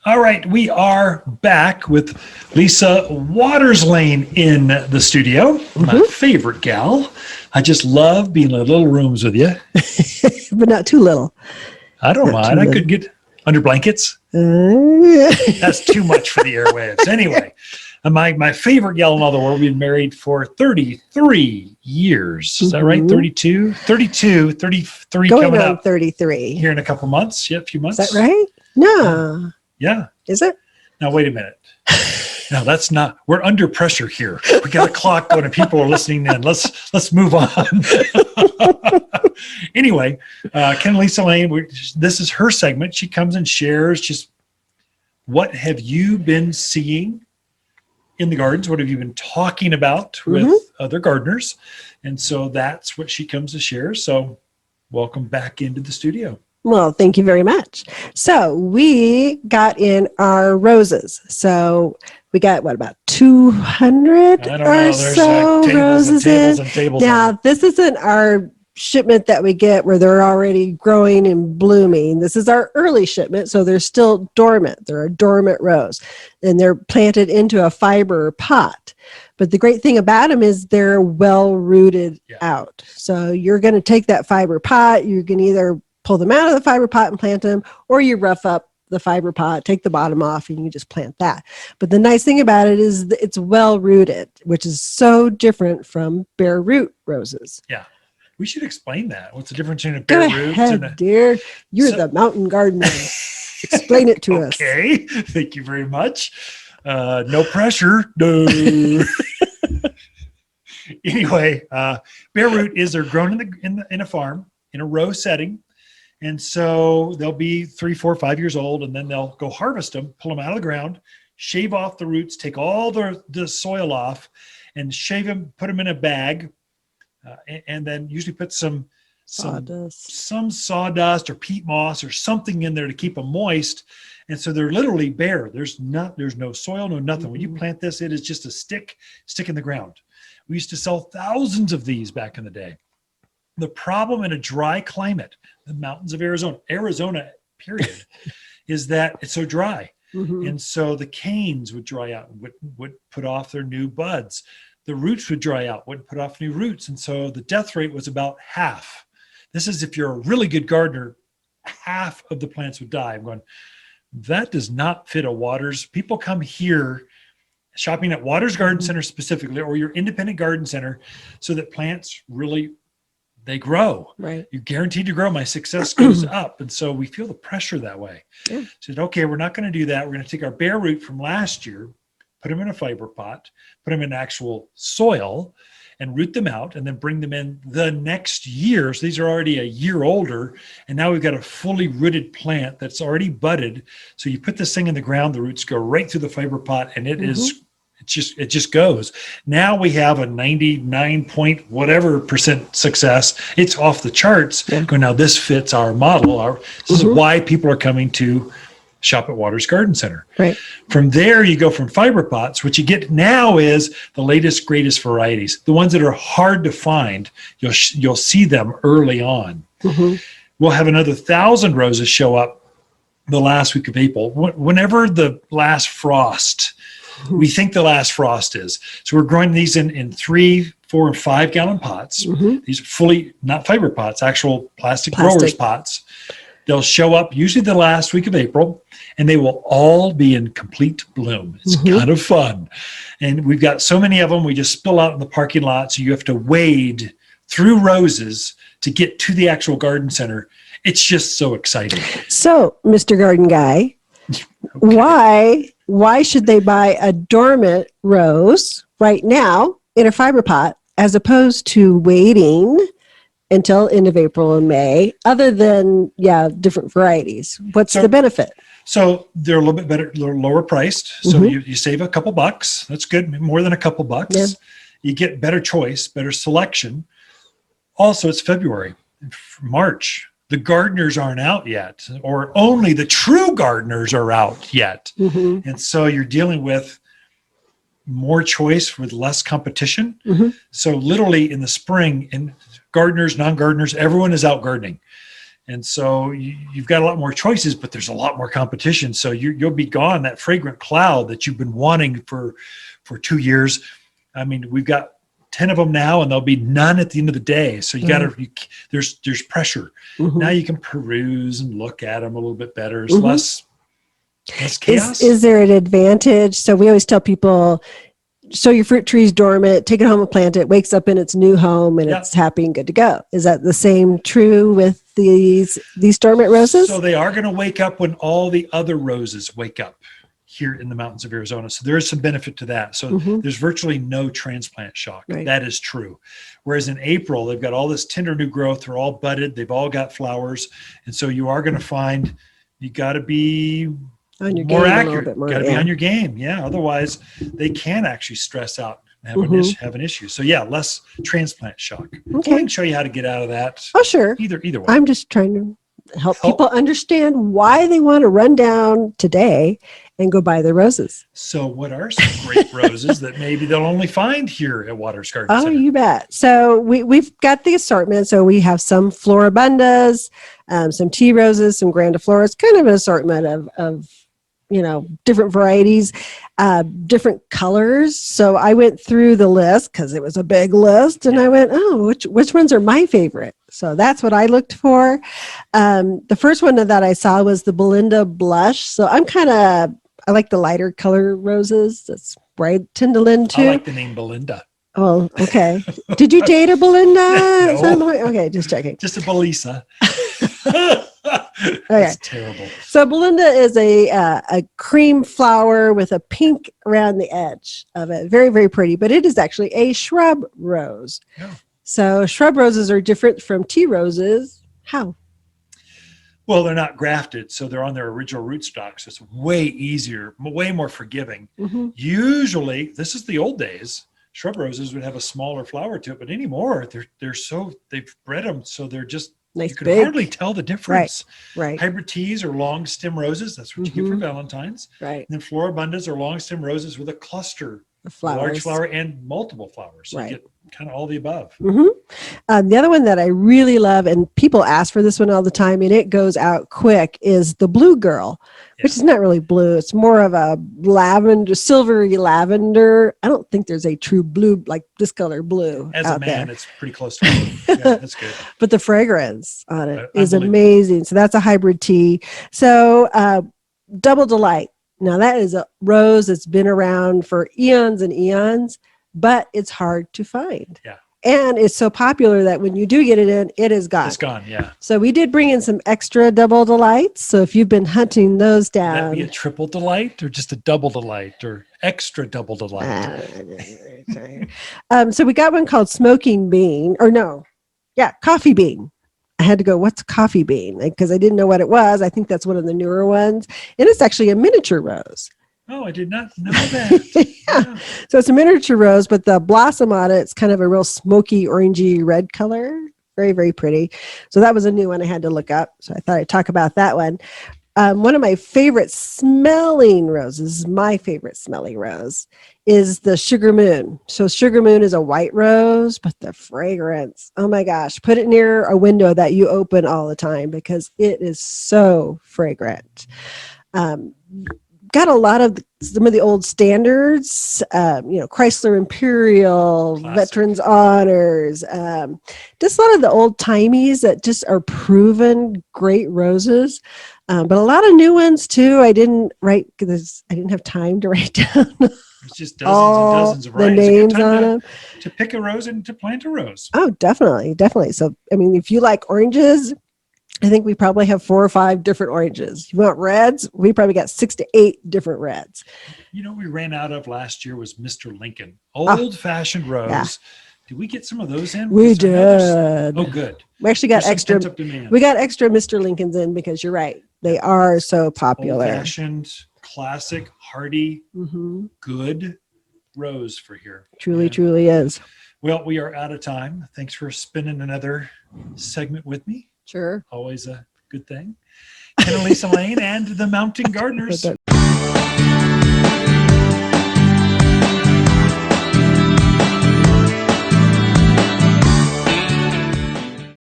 All right, we are back with Lisa Lain in the studio, my favorite gal. I just love being in little rooms with you. But not too little. I don't mind. I could get under blankets. That's too much for the airwaves. Anyway, my favorite gal in all the world. We've been married for 33 years. Is that right? 32? 32, 33 Going coming on up 33. here in a couple months. Yeah, a few months. Is that right? No. Yeah. Is it? Now, wait a minute. No, that's not. We're under pressure here. We got a clock going and people are listening in. Let's move on. Anyway, Ken Lisa Lain, this is her segment. She comes and shares just what have you been seeing in the gardens? What have you been talking about with other gardeners? And so that's what she comes to share. So welcome back into the studio. Well, thank you very much. So we got in our roses. So we got, about 200 or so roses in. Now, this isn't our shipment that we get where they're already growing and blooming. This is our early shipment, so they're still dormant. They're a dormant rose, and they're planted into a fiber pot. But the great thing about them is they're well rooted out. So you're going to take that fiber pot, you can either pull them out of the fiber pot and plant them, or you rough up the fiber pot, take the bottom off, and you just plant that. But the nice thing about it is it's well rooted, which is so different from bare root roses. Yeah. We should explain that. What's the difference between a bare root and a... dear. You're the mountain gardener. Explain it to us. Okay. Thank you very much. No pressure. No. Anyway, bare root is they're grown in a farm in a row setting. And so they'll be 3, 4, 5 years old, and then they'll go harvest them, pull them out of the ground, shave off the roots, take all the soil off, and shave them, put them in a bag, and then usually put some sawdust or peat moss or something in there to keep them moist. And so they're literally bare. There's no soil, no nothing. When you plant this, it is just a stick in the ground. We used to sell thousands of these back in the day. The problem in a dry climate, the mountains of Arizona, period, is that it's so dry. And so the canes would dry out and would put off their new buds. The roots would dry out, wouldn't put off new roots. And so the death rate was about half. This is if you're a really good gardener, half of the plants would die. I'm going, that does not fit a Waters. People come here shopping at Waters Garden Center specifically, or your independent garden center, so that plants really, they grow. Right. You're guaranteed to grow. My success goes up. And so we feel the pressure that way. Yeah. Said, okay, we're not going to do that. We're going to take our bare root from last year, put them in a fiber pot, put them in actual soil, and root them out, and then bring them in the next year. So these are already a year older, and now we've got a fully rooted plant that's already budded. So you put this thing in the ground, the roots go right through the fiber pot, and it just goes. Now we have a 99 point whatever % success. It's off the charts. Yeah. Now this fits our model. This is why people are coming to shop at Waters Garden Center. Right. From there, you go from fiber pots. What you get now is the latest, greatest varieties. The ones that are hard to find, you'll see them early on. We'll have another 1,000 roses show up the last week of April. Whenever the last frost, we think the last frost is. So we're growing these in 3, 4, and 5 gallon pots. These are fully, not fiber pots, actual plastic growers pots. They'll show up usually the last week of April, and they will all be in complete bloom. It's kind of fun. And we've got so many of them, we just spill out in the parking lot. So you have to wade through roses to get to the actual garden center. It's just so exciting. So, Mr. Garden Guy, why should they buy a dormant rose right now in a fiber pot as opposed to waiting until end of April and May, other than, different varieties? What's the benefit? So they're a little bit better, lower priced. So you save a couple bucks. That's good. More than a couple bucks. Yeah. You get better choice, better selection. Also, it's February, March. The gardeners aren't out yet, or only the true gardeners are out yet. And so you're dealing with more choice with less competition. So literally in the spring, and gardeners, non-gardeners, everyone is out gardening. And so you've got a lot more choices, but there's a lot more competition. So you'll be gone, that fragrant cloud that you've been wanting for 2 years. I mean, we've got 10 of them now, and there'll be none at the end of the day. So there's pressure. Mm-hmm. Now you can peruse and look at them a little bit better. It's less chaos. Is there an advantage? So we always tell people, so your fruit tree's dormant, take it home and plant it, wakes up in its new home, and it's happy and good to go. Is that the same true with these dormant roses? So they are going to wake up when all the other roses wake up here in the mountains of Arizona. So there is some benefit to that. So there's virtually no transplant shock. Right. That is true. Whereas in April, they've got all this tender new growth. They're all budded. They've all got flowers. And so you are going to find you got to be on your more game accurate. Got to be on your game. Yeah. Otherwise, they can actually stress out and have an issue. So yeah, less transplant shock. Okay. So I can show you how to get out of that. Oh, sure. Either way. I'm just trying to help people understand why they want to run down today and go buy the roses. So what are some great roses that maybe they'll only find here at Waters Garden Center? Oh, you bet. So we've got the assortment. So we have some floribundas, some tea roses, some grandifloras, kind of an assortment of different varieties, different colors. So I went through the list because it was a big list, and I went, oh, which ones are my favorite? So that's what I looked for. The first one that I saw was the Belinda Blush. So I like the lighter color roses. That's where I tend to lean to. I like the name Belinda. Oh, okay. Did you date a Belinda? No. Okay, just checking. Just a Belisa. Okay. That's terrible. So Belinda is a cream flower with a pink around the edge of it. Very, very pretty, but it is actually a shrub rose. Oh. So shrub roses are different from tea roses. How? Well, they're not grafted, so they're on their original rootstock. So it's way easier, way more forgiving. Usually, this is the old days, shrub roses would have a smaller flower to it, but anymore, they've bred them so they're just nice, you can big. hardly tell the difference. Right. Hybrid teas are long stem roses. That's what you get for Valentine's. Right. And then floribundas are long stem roses with a cluster, flowers. A large flower and multiple flowers. So you get kind of all the above. The other one that I really love, and people ask for this one all the time, and it goes out quick, is the Blue Girl, which is not really blue. It's more of a lavender, silvery lavender. I don't think there's a true blue, like this color blue As out a man, there. it's pretty close to blue. Yeah, that's good. But the fragrance on it is amazing. So that's a hybrid tea. So Double Delight. Now that is a rose that's been around for eons and eons, but it's hard to find. Yeah. And it's so popular that when you do get it in, it is gone. It's gone, yeah. So we did bring in some extra Double Delights. So if you've been hunting those down. Would that be a triple delight or just a double delight or extra double delight? So we got one called Smoking Bean, Coffee Bean. I had to go, what's coffee bean? Because I didn't know what it was. I think that's one of the newer ones. And it's actually a miniature rose. Oh, I did not know that. Yeah. So it's a miniature rose, but the blossom on it's kind of a real smoky, orangey red color. Very, very pretty. So that was a new one I had to look up. So I thought I'd talk about that one. One of my favorite smelling roses, my favorite smelling rose, is the Sugar Moon. So Sugar Moon is a white rose, but the fragrance, oh my gosh, put it near a window that you open all the time because it is so fragrant. Got a lot of some of the old standards, Chrysler Imperial, classic. Veterans Honors, just a lot of the old timies that just are proven great roses. But a lot of new ones too. I didn't write because I didn't have time to write down. It's just dozens and dozens of varieties. The names on them. To pick a rose and to plant a rose. Oh, definitely. So, I mean, if you like oranges, I think we probably have 4 or 5 different oranges. You want reds? We probably got 6 to 8 different reds. We ran out of last year was Mr. Lincoln, old-fashioned rose. Yeah. Did we get some of those in? We did. Oh, good. We actually got extra. We got extra Mr. Lincolns in because you're right. They are so popular. Old-fashioned, classic, hearty, good rose for here. Truly is. Well, we are out of time. Thanks for spending another segment with me. Sure. Always a good thing. Annalisa Lain and the Mountain Gardeners.